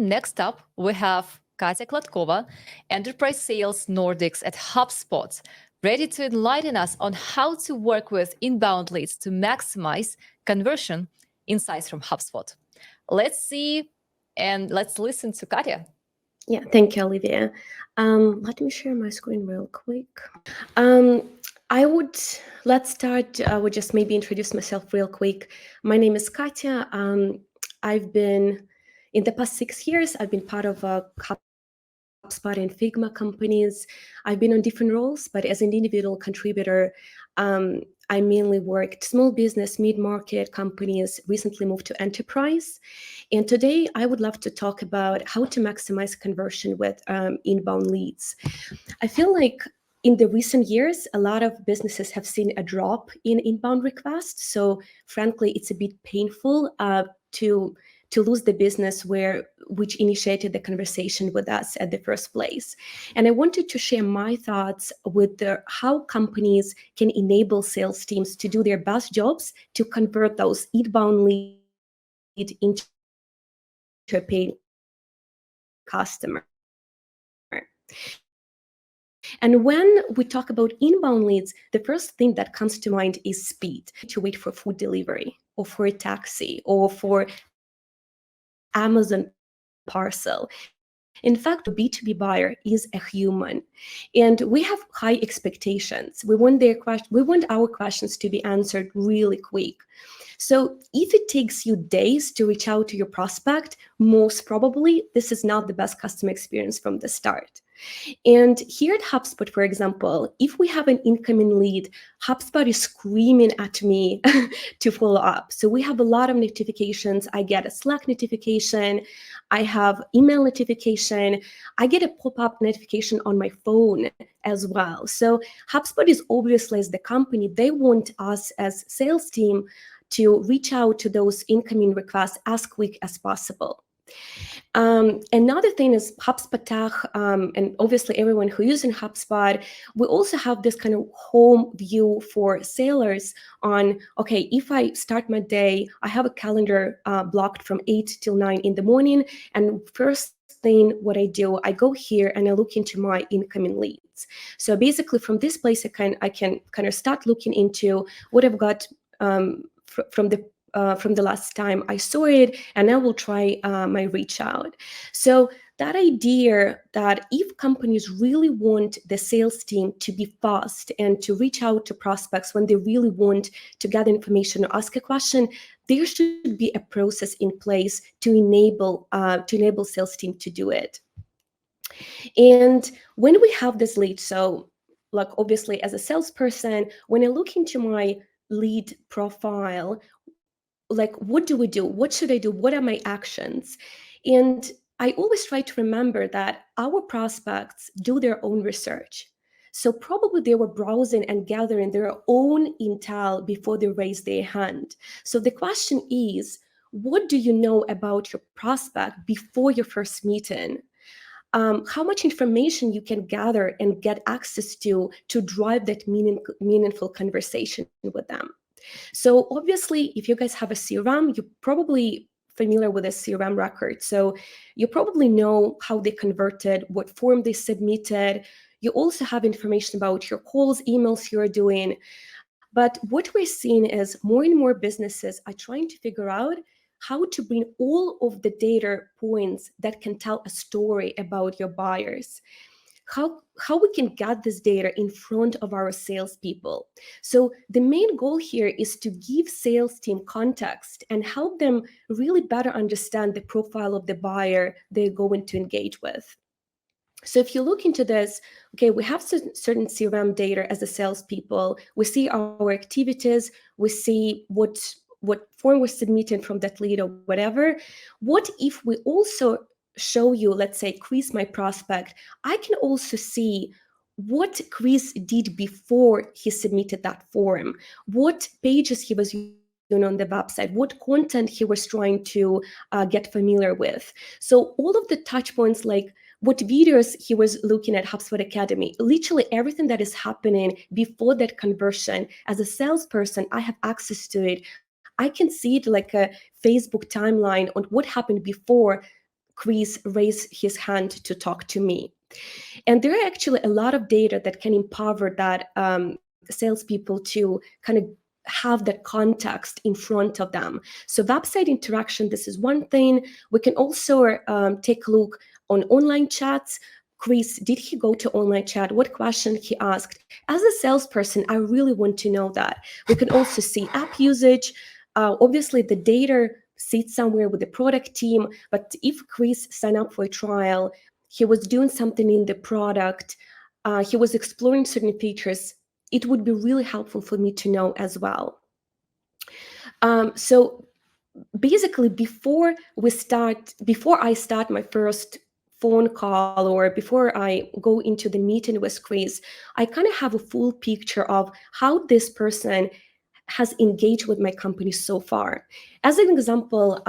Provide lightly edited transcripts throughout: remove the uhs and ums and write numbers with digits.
next up, we have Katya Kladkova, Enterprise Sales Nordics at Hubspot, ready to enlighten us on how to work with inbound leads to maximize conversion. Insights from Hubspot. Let's see and let's listen to Katya. Yeah, thank you, Olivia. Let me share my screen real quick. Let's start with just maybe introduce myself real quick. My name is Katya. I've been, in the past 6 years, I've been part of HubSpot and Figma companies. I've been on different roles, but as an individual contributor, I mainly worked small business, mid-market companies, recently moved to enterprise. And today I would love to talk about how to maximize conversion with inbound leads. I feel like in the recent years, a lot of businesses have seen a drop in inbound requests. So frankly, it's a bit painful to lose the business which initiated the conversation with us at the first place. And I wanted to share my thoughts with how companies can enable sales teams to do their best jobs to convert those inbound leads into a paying customer. And when we talk about inbound leads, the first thing that comes to mind is speed. To wait for food delivery or for a taxi or for Amazon parcel. In fact, a B2B buyer is a human, and we have high expectations. We want our questions to be answered really quick. So if it takes you days to reach out to your prospect, most probably this is not the best customer experience from the start. And here at HubSpot, for example, if we have an incoming lead, HubSpot is screaming at me to follow up. So we have a lot of notifications. I get a Slack notification. I have email notification. I get a pop-up notification on my phone as well. So HubSpot is obviously, as the company, they want us as sales team to reach out to those incoming requests as quick as possible. Another thing is HubSpot Tech, and obviously everyone who uses HubSpot, we also have this kind of home view for sailors on, okay, if I start my day, I have a calendar blocked from 8 till 9 in the morning, and first thing what I do, I go here and I look into my incoming leads. So basically from this place, I can kind of start looking into what I've got from the last time I saw it, and I will try my reach out. So that idea that if companies really want the sales team to be fast and to reach out to prospects when they really want to gather information or ask a question, there should be a process in place to enable sales team to do it. And when we have this lead, so like obviously as a salesperson, when I look into my lead profile, like, what do we do? What should I do? What are my actions? And I always try to remember that our prospects do their own research. So probably they were browsing and gathering their own intel before they raised their hand. So the question is, what do you know about your prospect before your first meeting? How much information you can gather and get access to drive that meaningful conversation with them. So obviously, if you guys have a CRM, you're probably familiar with a CRM record. So you probably know how they converted, what form they submitted. You also have information about your calls, emails you're doing. But what we're seeing is more and more businesses are trying to figure out how to bring all of the data points that can tell a story about your buyers. How we can get this data in front of our salespeople. So the main goal here is to give sales team context and help them really better understand the profile of the buyer they're going to engage with. So if you look into this, okay, we have certain CRM data as a salespeople. We see our activities. We see what form was submitted from that lead or whatever. What if we also show you, let's say, Chris, my prospect, I can also see what Chris did before he submitted that form, what pages he was using on the website, what content he was trying to get familiar with. So all of the touch points, like what videos he was looking at HubSpot Academy, literally everything that is happening before that conversion. As a salesperson, I have access to it. I can see it like a Facebook timeline on what happened before Chris raise his hand to talk to me. And there are actually a lot of data that can empower that salespeople to kind of have that context in front of them. So website interaction, this is one thing. We can also take a look on online chats. Chris, did he go to online chat? What question he asked? As a salesperson, I really want to know that. We can also see app usage. Obviously, the data sits somewhere with the product team, but if Chris signed up for a trial, he was doing something in the product, he was exploring certain features, it would be really helpful for me to know as well. So basically, before I start my first phone call or before I go into the meeting with Chris, I kind of have a full picture of how this person has engaged with my company so far. As an example,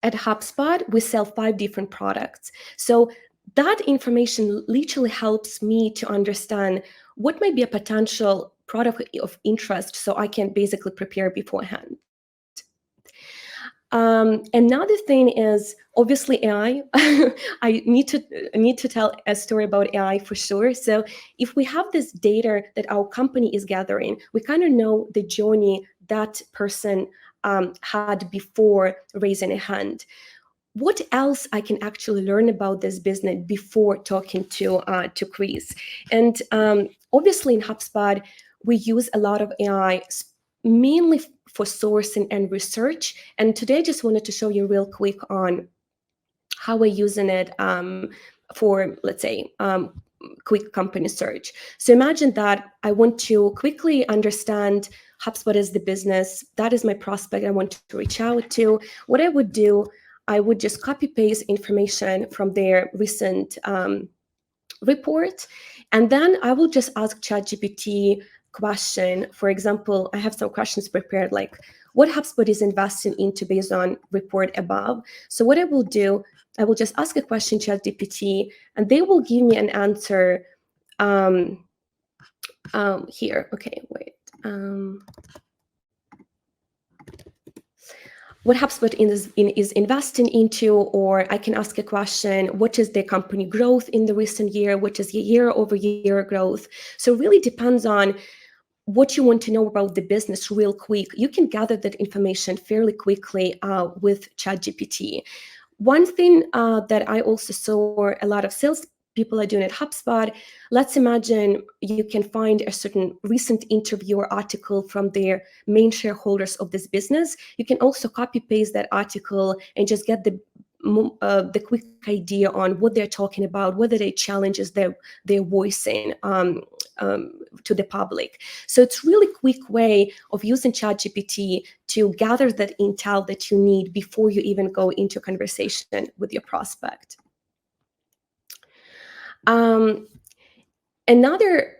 at Hubspot, we sell 5 different products. So that information literally helps me to understand what might be a potential product of interest so I can basically prepare beforehand. Another thing is obviously AI. I need to tell a story about AI for sure. So if we have this data that our company is gathering, we kind of know the journey that person had before raising a hand. What else I can actually learn about this business before talking to Chris? And obviously in HubSpot, we use a lot of AI, mainly for sourcing and research. And today I just wanted to show you real quick on how we're using it for, let's say, quick company search. So imagine that I want to quickly understand HubSpot is the business. That is my prospect I want to reach out to. What I would do, I would just copy paste information from their recent report. And then I will just ask ChatGPT question. For example, I have some questions prepared like what HubSpot is investing into based on report above. So what I will do, I will just ask a question ChatGPT and they will give me an answer here. Okay, wait. What HubSpot is investing into, or I can ask a question, what is the company growth in the recent year? What is the year-over-year growth? So it really depends on what you want to know about the business real quick. You can gather that information fairly quickly with ChatGPT. One thing that I also saw a lot of sales people are doing at HubSpot, let's imagine you can find a certain recent interview or article from their main shareholders of this business. You can also copy paste that article and just get the quick idea on what they're talking about, what are the challenges they're voicing to the public. So it's really quick way of using ChatGPT to gather that intel that you need before you even go into conversation with your prospect. Another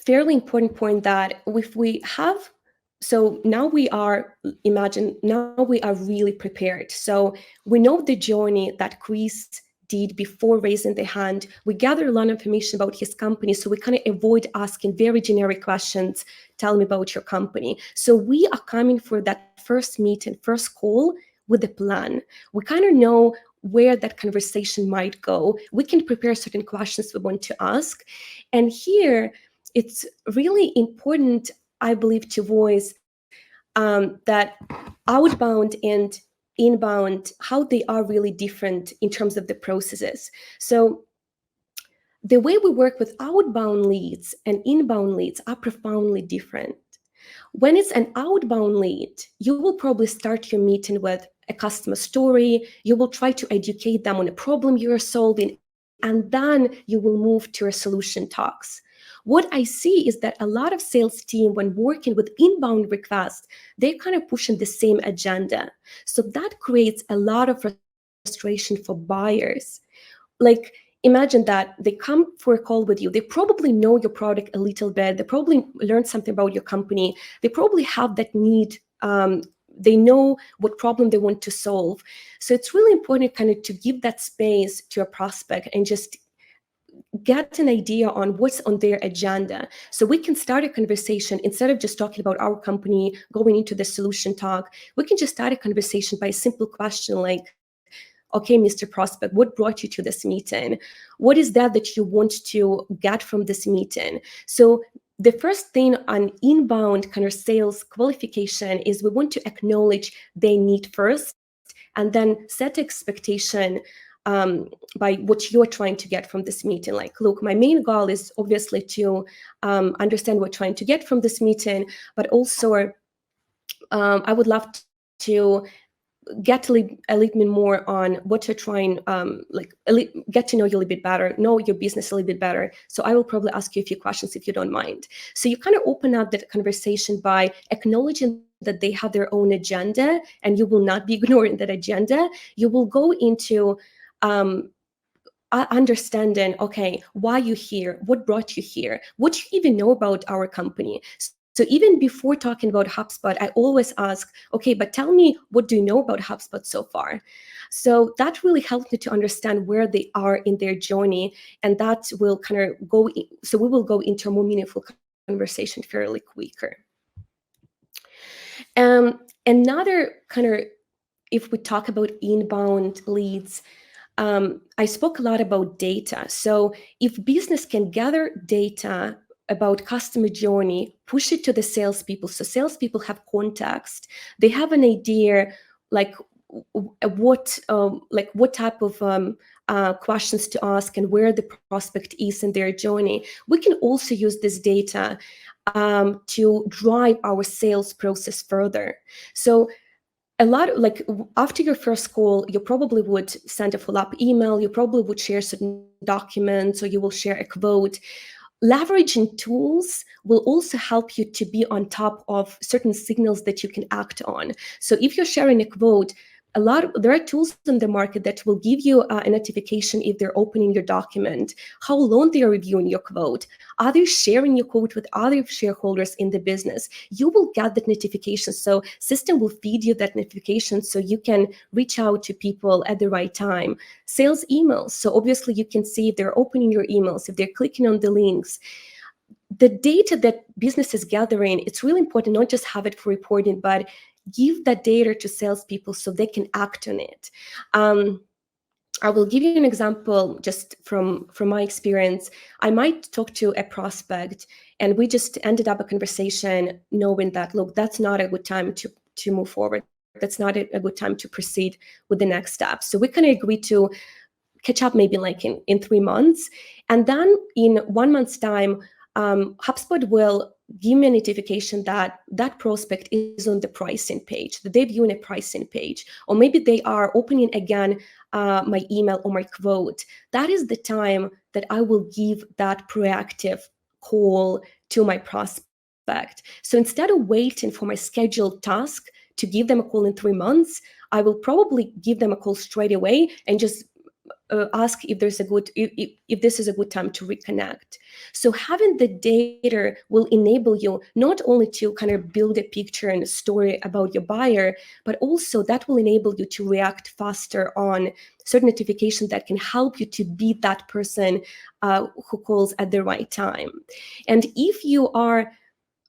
fairly important point that if we have, so now we are really prepared. So we know the journey that Chris did before raising the hand. We gather a lot of information about his company, so we kind of avoid asking very generic questions. Tell me about your company. So we are coming for that first meeting, first call with a plan. We kind of know where that conversation might go. We can prepare certain questions we want to ask. And here, it's really important, I believe, to voice that outbound and inbound, how they are really different in terms of the processes. So the way we work with outbound leads and inbound leads are profoundly different. When it's an outbound lead, you will probably start your meeting with a customer story. You will try to educate them on a problem you're solving, and then you will move to a solution talks. What I see is that a lot of sales team, when working with inbound requests, they're kind of pushing the same agenda. So that creates a lot of frustration for buyers. Like, imagine that they come for a call with you. They probably know your product a little bit. They probably learned something about your company. They probably have that need. They know what problem they want to solve. So it's really important kind of to give that space to a prospect and just get an idea on what's on their agenda. So we can start a conversation instead of just talking about our company, going into the solution talk. We can just start a conversation by a simple question like, okay, Mr. Prospect, what brought you to this meeting? What is that you want to get from this meeting? So the first thing on inbound kind of sales qualification is we want to acknowledge their need first, and then set expectation by what you're trying to get from this meeting. Like, look, my main goal is obviously to understand what we're trying to get from this meeting, but also I would love to get a little bit more on what you're trying, get to know you a little bit better, know your business a little bit better. So I will probably ask you a few questions if you don't mind. So you kind of open up that conversation by acknowledging that they have their own agenda, and you will not be ignoring that agenda. You will go into understanding, okay, why you here, what brought you here, what do you even know about our company. So even before talking about HubSpot, I always ask, okay, but tell me, what do you know about HubSpot so far? So that really helped me to understand where they are in their journey, and that will kind of go so we will go into a more meaningful conversation fairly quicker. Another kind of, if we talk about inbound leads, I spoke a lot about data. So if business can gather data about customer journey, push it to the salespeople, so salespeople have context, they have an idea, like what type of questions to ask and where the prospect is in their journey. We can also use this data to drive our sales process further. So a lot of, like, after your first call, you probably would send a follow-up email, you probably would share certain documents, or you will share a quote. Leveraging tools will also help you to be on top of certain signals that you can act on. So if you're sharing a quote, there are tools in the market that will give you a notification if they're opening your document, how long they are reviewing your quote, are they sharing your quote with other shareholders in the business. You will get that notification. So system will feed you that notification so you can reach out to people at the right time. Sales emails. So obviously you can see if they're opening your emails, if they're clicking on the links. The data that business is gathering, it's really important not just have it for reporting, but give that data to salespeople so they can act on it. I will give you an example just from my experience. I might talk to a prospect, and we just ended up a conversation knowing that, look, that's not a good time to move forward. That's not a good time to proceed with the next step. So we kind of agreed to catch up maybe like in 3 months. And then in 1 month's time, HubSpot will give me a notification that that prospect is on the pricing page, that they're viewing a pricing page, or maybe they are opening again my email or my quote. That is the time that I will give that proactive call to my prospect. So instead of waiting for my scheduled task to give them a call in 3 months, I will probably give them a call straight away and just ask if this is a good time to reconnect. So having the data will enable you not only to kind of build a picture and a story about your buyer, but also that will enable you to react faster on certain notifications that can help you to be that person who calls at the right time. And if you are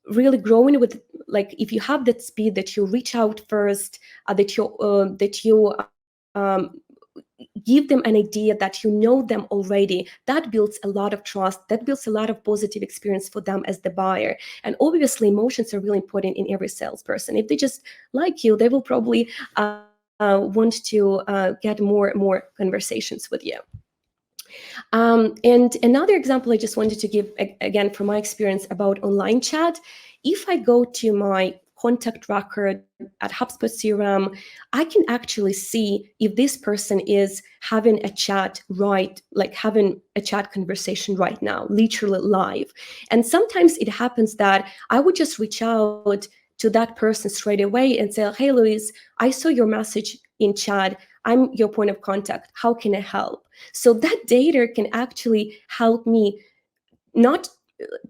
really growing with, like, if you have that speed that you reach out first, that you give them an idea that you know them already, that builds a lot of trust, that builds a lot of positive experience for them as the buyer. And obviously emotions are really important in every salesperson. If they just like you, they will probably want to get more conversations with you. And another example I just wanted to give, again, from my experience about online chat. If I go to my contact record at HubSpot CRM, I can actually see if this person is having a chat having a chat conversation right now, literally live. And sometimes it happens that I would just reach out to that person straight away and say, hey, Louise, I saw your message in chat. I'm your point of contact. How can I help? So that data can actually help me not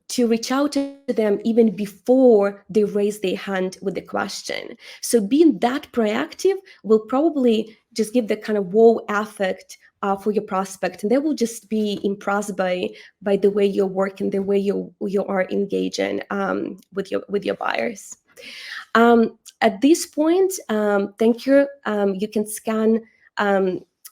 to reach out to them even before they raise their hand with the question. So being that proactive will probably just give the kind of wow effect for your prospect, and they will just be impressed by the way you're working, the way you are engaging with your buyers. At this point, thank you. You can scan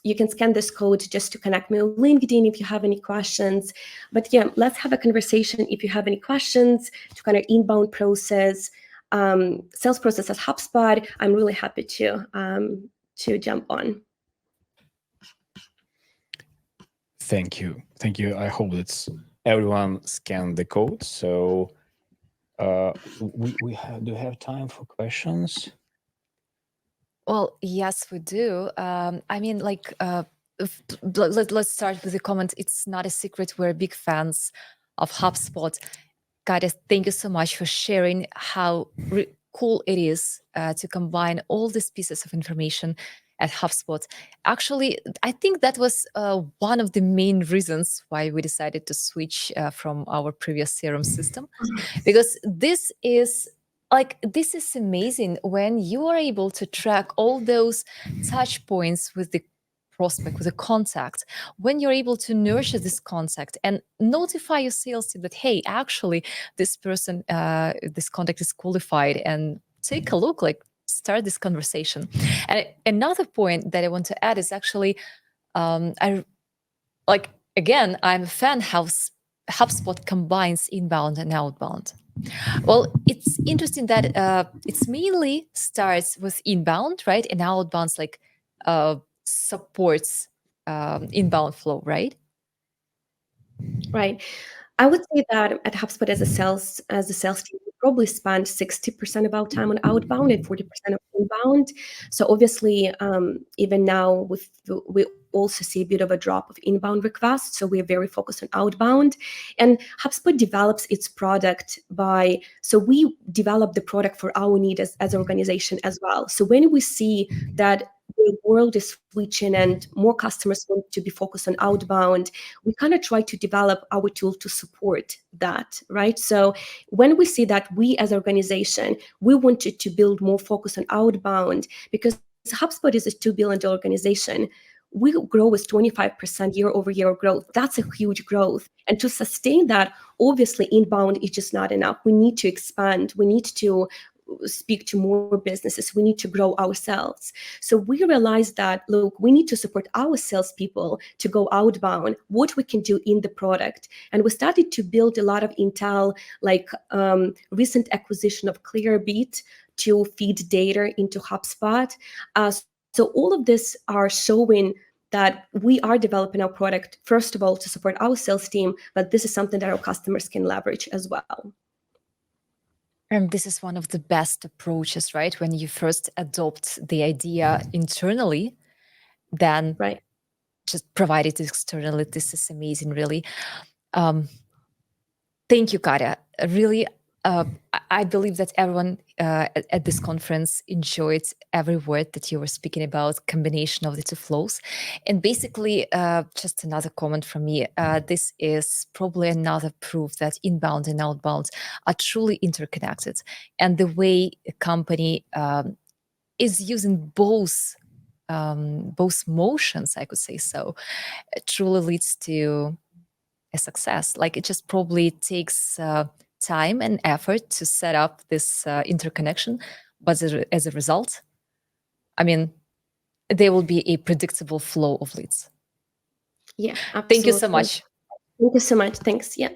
you can scan this code just to connect me on LinkedIn if you have any questions. But yeah, let's have a conversation if you have any questions to kind of inbound process, sales process at HubSpot. I'm really happy to jump on. Thank you. Thank you. I hope that everyone scanned the code. So do we have time for questions? Well, yes, we do. I mean, like, let's start with the comment. It's not a secret. We're big fans of HubSpot. Katya, thank you so much for sharing how cool it is to combine all these pieces of information at HubSpot. Actually, I think that was one of the main reasons why we decided to switch from our previous CRM system, because this is amazing when you are able to track all those touch points with the prospect, with a contact, when you're able to nurture this contact and notify your sales team that, hey, actually, this person, this contact is qualified, and take a look, like, start this conversation. And another point that I want to add is actually, I'm a fan how HubSpot combines inbound and outbound. Well, it's interesting that it's mainly starts with inbound, right? And outbound's like supports inbound flow, right? Right. I would say that at HubSpot as a sales team, we probably spend 60% of our time on outbound and 40% of inbound. So obviously, even now we also see a bit of a drop of inbound requests. So we're very focused on outbound. And HubSpot develops its product so we develop the product for our need as an organization as well. So when we see that the world is switching and more customers want to be focused on outbound, we kind of try to develop our tool to support that, right? So when we see that we as an organization, we wanted to build more focus on outbound, because HubSpot is a $2 billion organization. We grow with 25% year-over-year growth. That's a huge growth. And to sustain that, obviously inbound is just not enough. We need to expand. We need to speak to more businesses. We need to grow ourselves. So we realized that, look, we need to support our salespeople to go outbound, what we can do in the product. And we started to build a lot of intel, like recent acquisition of Clearbeat to feed data into HubSpot. So all of this are showing that we are developing our product, first of all, to support our sales team, but this is something that our customers can leverage as well. And this is one of the best approaches, right? When you first adopt the idea internally, then just provide it externally. This is amazing, really. Thank you, Katya. Really, I believe that everyone at this conference enjoyed every word that you were speaking about, combination of the two flows. And basically, just another comment from me, this is probably another proof that inbound and outbound are truly interconnected. And the way a company is using both motions, I could say so, it truly leads to a success. Like, it just probably takes time and effort to set up this interconnection, but as a result, I mean, there will be a predictable flow of leads. Yeah, absolutely. Thank you so much. Thank you so much. Thanks. Yeah.